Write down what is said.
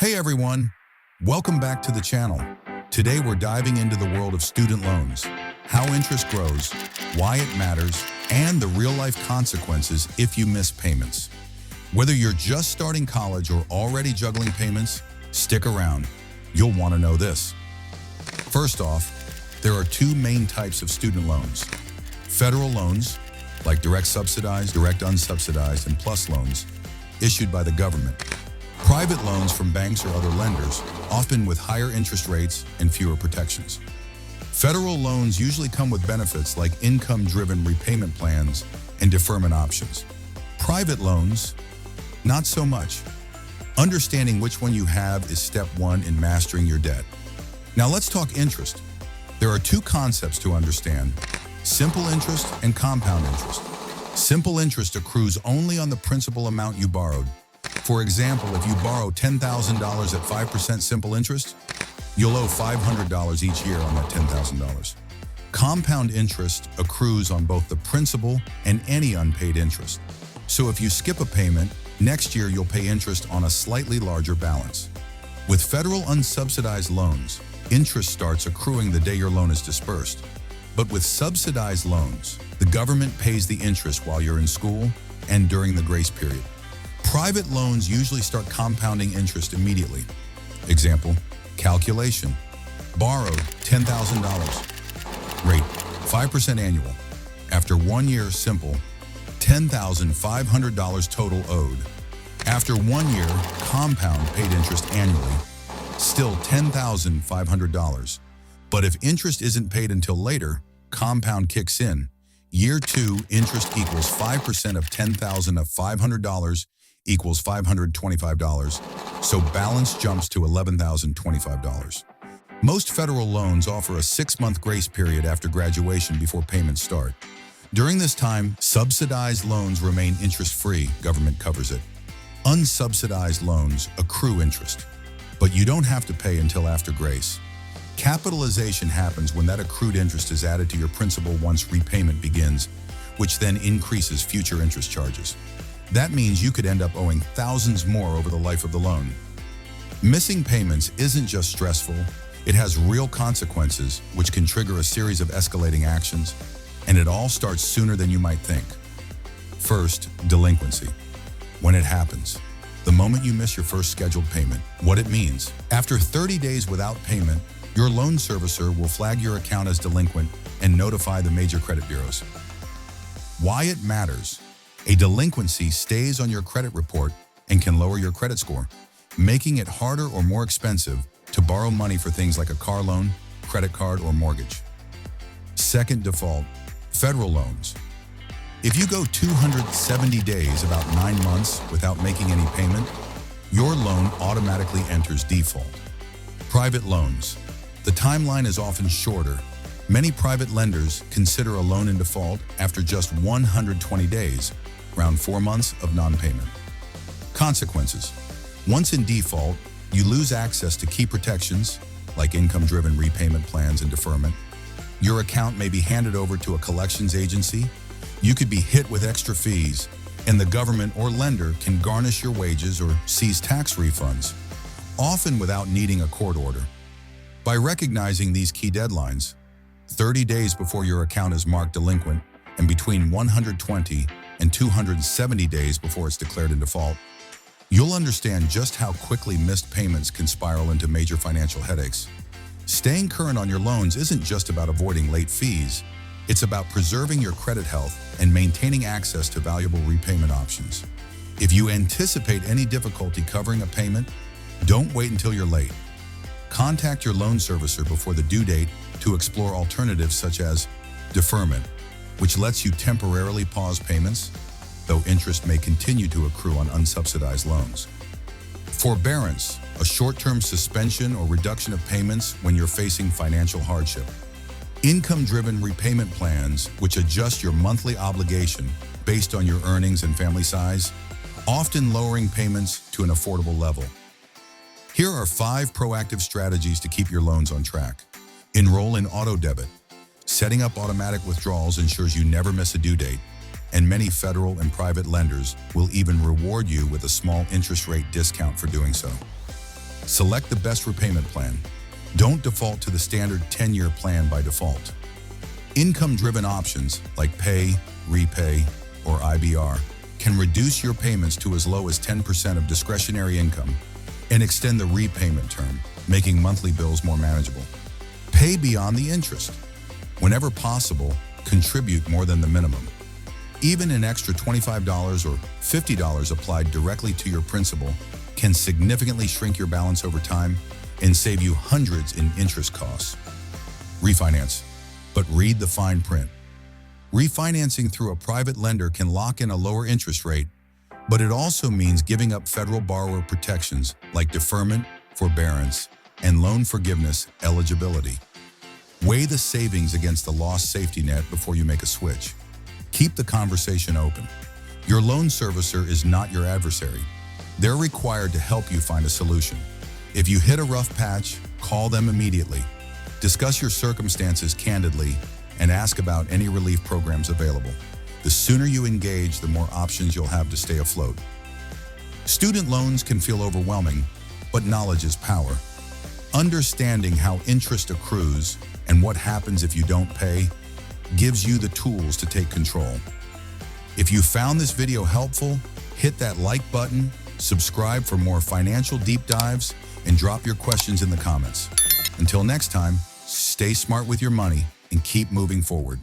Hey everyone, welcome back to the channel. Today we're diving into the world of student loans, how interest grows, why it matters, and the real-life consequences if you miss payments. Whether you're just starting college or already juggling payments, stick around. You'll want to know this. First off, there are two main types of student loans. Federal loans, like direct subsidized, direct unsubsidized, and PLUS loans, issued by the government. Private loans from banks or other lenders, often with higher interest rates and fewer protections. Federal loans usually come with benefits like income-driven repayment plans and deferment options. Private loans, not so much. Understanding which one you have is step one in mastering your debt. Now let's talk interest. There are two concepts to understand: simple interest and compound interest. Simple interest accrues only on the principal amount you borrowed. For example, if you borrow $10,000 at 5% simple interest, you'll owe $500 each year on that $10,000. Compound interest accrues on both the principal and any unpaid interest. So if you skip a payment, next year you'll pay interest on a slightly larger balance. With federal unsubsidized loans, interest starts accruing the day your loan is dispersed. But with subsidized loans, the government pays the interest while you're in school and during the grace period. Private loans usually start compounding interest immediately. Example, calculation. Borrowed $10,000. Rate, 5% annual. After 1 year, simple, $10,500 total owed. After 1 year, compound paid interest annually, still $10,500. But if interest isn't paid until later, compound kicks in. Year 2, interest equals 5% of $10,000 of $500 equals $525, so balance jumps to $11,025. Most federal loans offer a 6-month grace period after graduation before payments start. During this time, subsidized loans remain interest-free, government covers it. Unsubsidized loans accrue interest, but you don't have to pay until after grace. Capitalization happens when that accrued interest is added to your principal once repayment begins, which then increases future interest charges. That means you could end up owing thousands more over the life of the loan. Missing payments isn't just stressful, it has real consequences which can trigger a series of escalating actions, and it all starts sooner than you might think. First, delinquency. When it happens, the moment you miss your first scheduled payment, what it means. After 30 days without payment, your loan servicer will flag your account as delinquent and notify the major credit bureaurs. Why it matters. A delinquency stays on your credit report and can lower your credit score, making it harder or more expensive to borrow money for things like a car loan, credit card, or mortgage. Second default, federal loans. If you go 270 days, about 9 months, without making any payment, your loan automatically enters default. Private loans. The timeline is often shorter. Many private lenders consider a loan in default after just 120 days, around 4 months of non-payment. Consequences. Once in default, you lose access to key protections, like income-driven repayment plans and deferment. Your account may be handed over to a collections agency. You could be hit with extra fees, and the government or lender can garnish your wages or seize tax refunds, often without needing a court order. By recognizing these key deadlines, 30 days before your account is marked delinquent and between 120 and 270 days before it's declared in default, you'll understand just how quickly missed payments can spiral into major financial headaches. Staying current on your loans isn't just about avoiding late fees, it's about preserving your credit health and maintaining access to valuable repayment options. If you anticipate any difficulty covering a payment, don't wait until you're late. Contact your loan servicer before the due date to explore alternatives such as deferment, which lets you temporarily pause payments, though interest may continue to accrue on unsubsidized loans. Forbearance, a short-term suspension or reduction of payments when you're facing financial hardship. Income-driven repayment plans, which adjust your monthly obligation based on your earnings and family size, often lowering payments to an affordable level. Here are 5 proactive strategies to keep your loans on track. Enroll in auto debit. Setting up automatic withdrawals ensures you never miss a due date, and many federal and private lenders will even reward you with a small interest rate discount for doing so. Select the best repayment plan. Don't default to the standard 10-year plan by default. Income-driven options like pay, repay, or IBR can reduce your payments to as low as 10% of discretionary income and extend the repayment term, making monthly bills more manageable. Pay beyond the interest. Whenever possible, contribute more than the minimum. Even an extra $25 or $50 applied directly to your principal can significantly shrink your balance over time and save you hundreds in interest costs. Refinance, but read the fine print. Refinancing through a private lender can lock in a lower interest rate, but it also means giving up federal borrower protections like deferment, forbearance, and loan forgiveness eligibility. Weigh the savings against the lost safety net before you make a switch. Keep the conversation open. Your loan servicer is not your adversary. They're required to help you find a solution. If you hit a rough patch, call them immediately. Discuss your circumstances candidly and ask about any relief programs available. The sooner you engage, the more options you'll have to stay afloat. Student loans can feel overwhelming, but knowledge is power. Understanding how interest accrues and what happens if you don't pay gives you the tools to take control. If you found this video helpful, hit that like button, subscribe for more financial deep dives, and drop your questions in the comments. Until next time, stay smart with your money and keep moving forward.